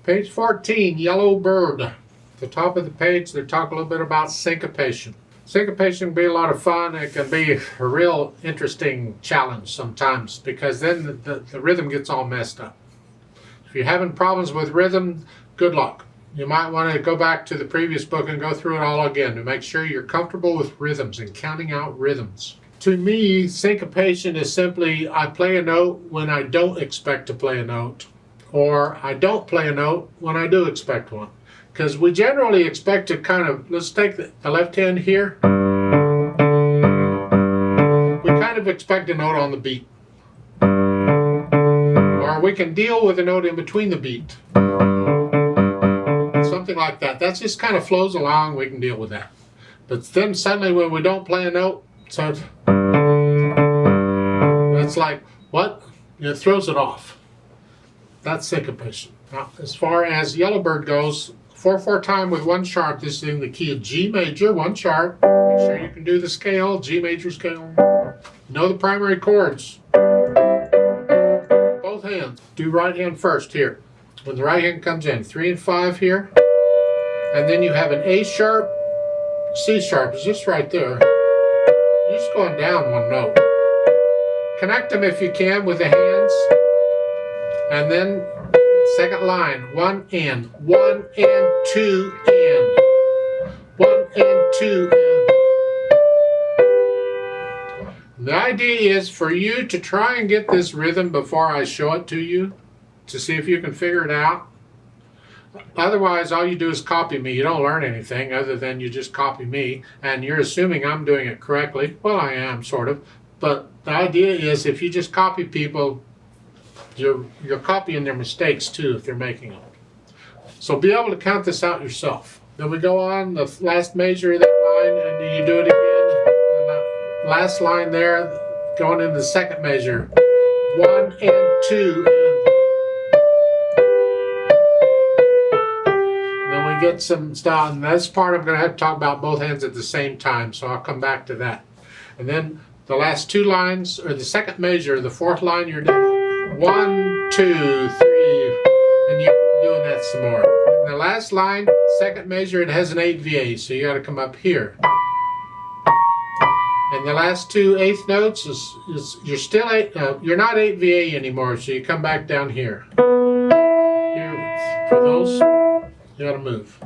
Page 14, Yellow Bird. At the top of the page, they talk a little bit about syncopation. Syncopation can be a lot of fun. It can be a real interesting challenge sometimes because then the rhythm gets all messed up. If you're having problems with rhythm, good luck. You might want to go back to the previous book and go through it all again to make sure you're comfortable with rhythms and counting out rhythms. To me, syncopation is simply I play a note when I don't expect to play a note, or I don't play a note when I do expect one. Because we generally expect to kind of, let's take the left hand here. We kind of expect a note on the beat. Or we can deal with a note in between the beat. Something like that. That just kind of flows along, we can deal with that. But then suddenly when we don't play a note, so it's like, what? It throws it off. That's syncopation. Now, as far as Yellowbird goes, 4/4 time with one sharp. This is in the key of G major, one sharp. Make sure you can do the scale, G major scale. Know the primary chords. Both hands. Do right hand first here. When the right hand comes in, 3 and 5 here. And then you have an A sharp, C sharp is just right there. You're just going down one note. Connect them if you can with the hands. And then second line, 1 and 1 and 2 and 1 and 2 and. The idea is for you to try and get this rhythm before I show it to you, to see if you can figure it out. Otherwise, all you do is copy me. You don't learn anything other than you just copy me, and you're assuming I'm doing it correctly. Well, I am, sort of. But the idea is if you just copy people, you're copying their mistakes too if they're making them. So be able to count this out yourself. Then we go on the last measure of that line, and then you do it again. And the last line there, going into the second measure. 1 and 2 and. Get some style, and this part I'm going to have to talk about both hands at the same time, so I'll come back to that. And then the last 2 lines, or the second measure, the 4th line, you're doing 1, 2, 3, and you're doing that some more. And the last line, second measure, it has an 8 VA, so you got to come up here. And the last 2 eighth notes is you're still you're not 8 VA anymore, so you come back down here. Here for those. You gotta move.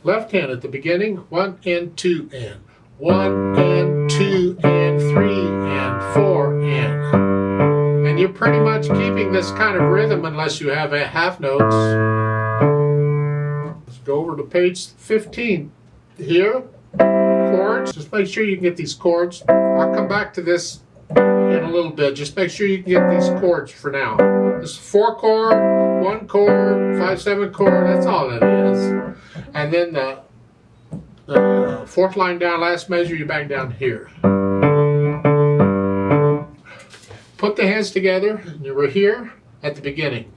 Left hand at the beginning, 1 and 2 and 1 and 2 and 3 and 4 and. And you're pretty much keeping this kind of rhythm unless you have a half notes. Let's go over to page 15. Here, chords. Just make sure you can get these chords. I'll come back to this in a little bit. Just make sure you can get these chords for now. This is 4 chord. 1 chord, 5/7 chord, that's all it is. And then the 4th line down, last measure, you're back down here. Put the hands together, and you were here at the beginning.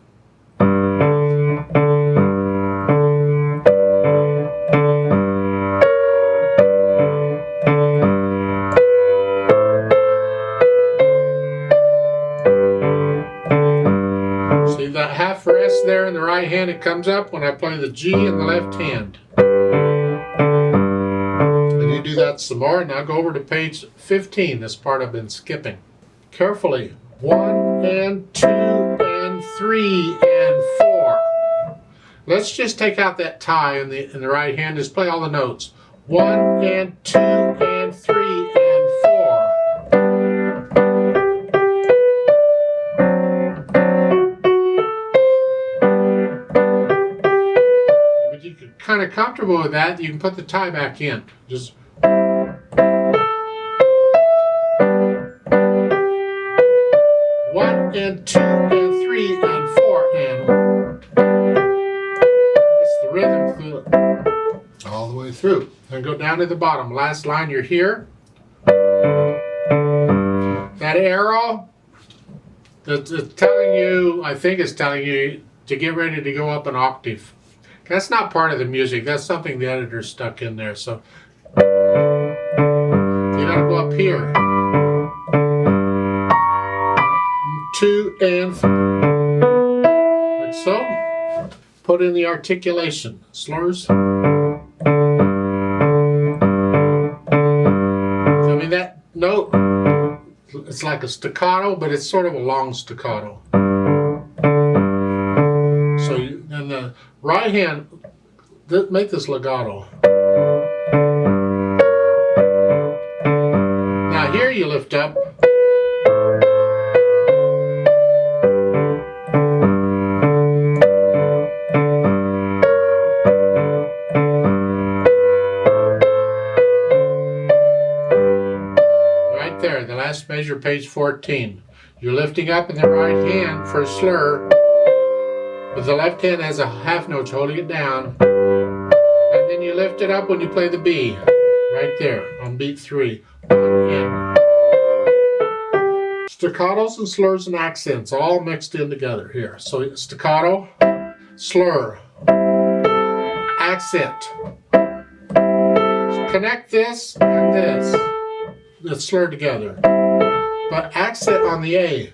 Half rest there in the right hand, it comes up when I play the G in the left hand. And you do that some more. Now go over to page 15, this part I've been skipping. Carefully. 1 and 2 and 3 and 4. Let's just take out that tie in the right hand, just play all the notes. 1 and 2 and 3 and 4. Kind of comfortable with that, you can put the tie back in. Just 1 and 2 and 3 and 4 and. It's the rhythm through all the way through. And go down to the bottom. Last line, you're here. That arrow that's telling you, I think it's telling you to get ready to go up an octave. That's not part of the music. That's something the editor stuck in there. So you gotta go up here. 2 and 3. Like so. put in the articulation. Slurs. I mean, that note, it's like a staccato, but it's sort of a long staccato. So then the right hand, make this legato. Now here you lift up. Right there, the last measure, page 14. You're lifting up in the right hand for a slur, but the left hand has a half note, holding it down. And then you lift it up when you play the B. Right there on beat 3. In. Staccatos and slurs and accents all mixed in together here. So staccato, slur, accent. So connect this and this. The slur together. But accent on the A.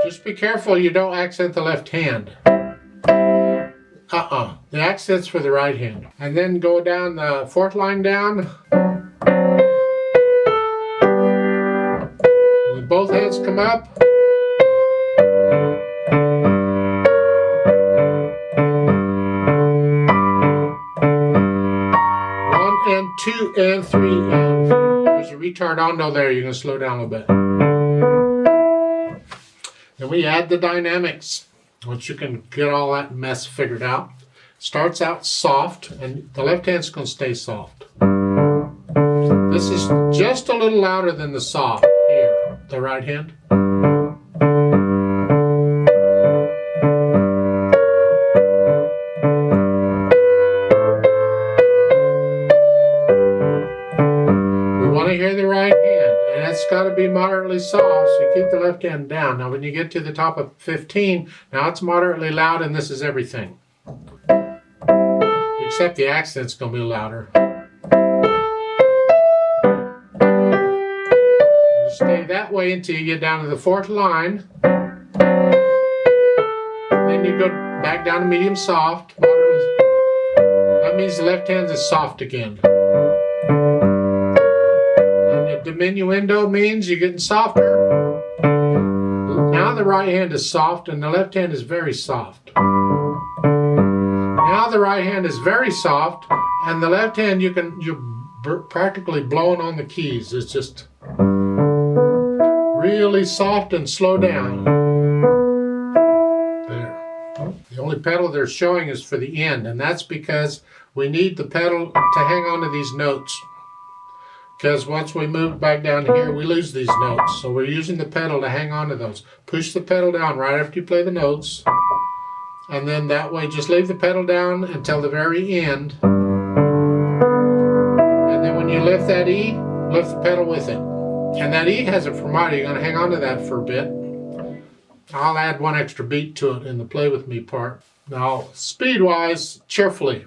Just be careful you don't accent the left hand. The accent's for the right hand. And then go down the fourth line down. And both hands come up. One and two and three and there's a retardando there. You're going to slow down a little bit. Then we add the dynamics. Once you can get all that mess figured out. Starts out soft, and the left hand's going to stay soft. This is just a little louder than the soft here, the right hand. We want to hear the right hand, and it's got to be moderately soft, so you keep the left hand down. Now when you get to the top of 15, now it's moderately loud, and this is everything. Except the accent's going to be louder. You stay that way until you get down to the fourth line. Then you go back down to medium soft. That means the left hand is soft again. And the diminuendo means you're getting softer. Now the right hand is soft and the left hand is very soft. Now the right hand is very soft, and the left hand you're practically blowing on the keys. It's just really soft and slow down. There. The only pedal they're showing is for the end, and that's because we need the pedal to hang on to these notes. Because once we move back down here, we lose these notes. So we're using the pedal to hang on to those. Push the pedal down right after you play the notes. And then that way, just leave the pedal down until the very end. And then when you lift that E, lift the pedal with it. And that E has a fermata. You're going to hang on to that for a bit. I'll add one extra beat to it in the play with me part. Now, speed-wise, cheerfully.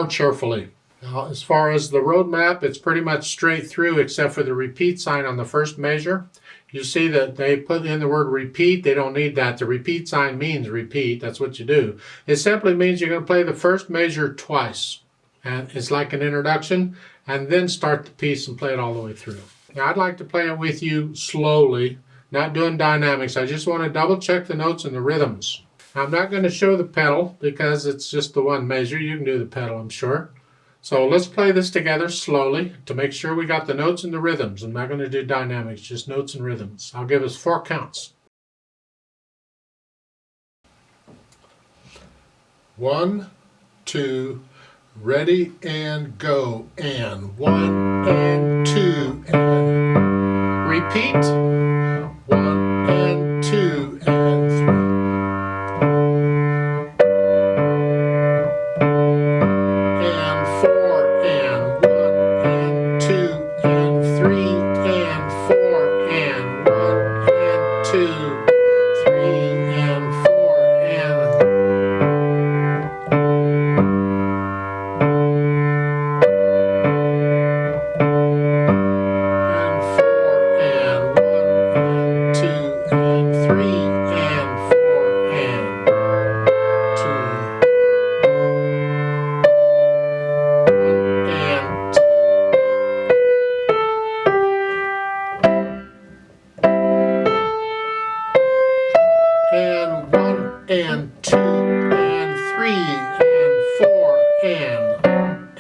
Cheerfully. Now, as far as the roadmap, it's pretty much straight through except for the repeat sign on the first measure. You see that they put in the word repeat. They don't need that. The repeat sign means repeat. That's what you do. It simply means you're going to play the first measure twice. And it's like an introduction, and then start the piece and play it all the way through. Now, I'd like to play it with you slowly, not doing dynamics. I just want to double check the notes and the rhythms. I'm not going to show the pedal because it's just the one measure. You can do the pedal, I'm sure. So let's play this together slowly to make sure we got the notes and the rhythms. I'm not going to do dynamics, just notes and rhythms. I'll give us 4 counts. 1, 2, ready and go. And 1 and 2 and repeat. 1 and 2 and 3. And 4 and 1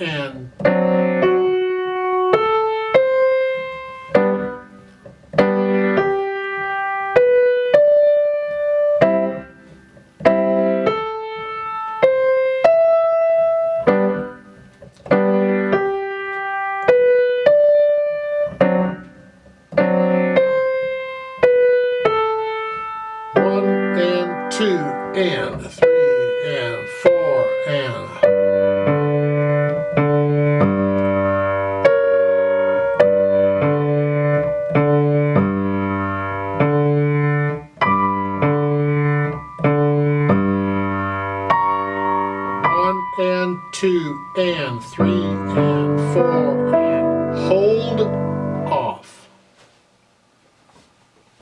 and two and three and four and one and two and three and four and hold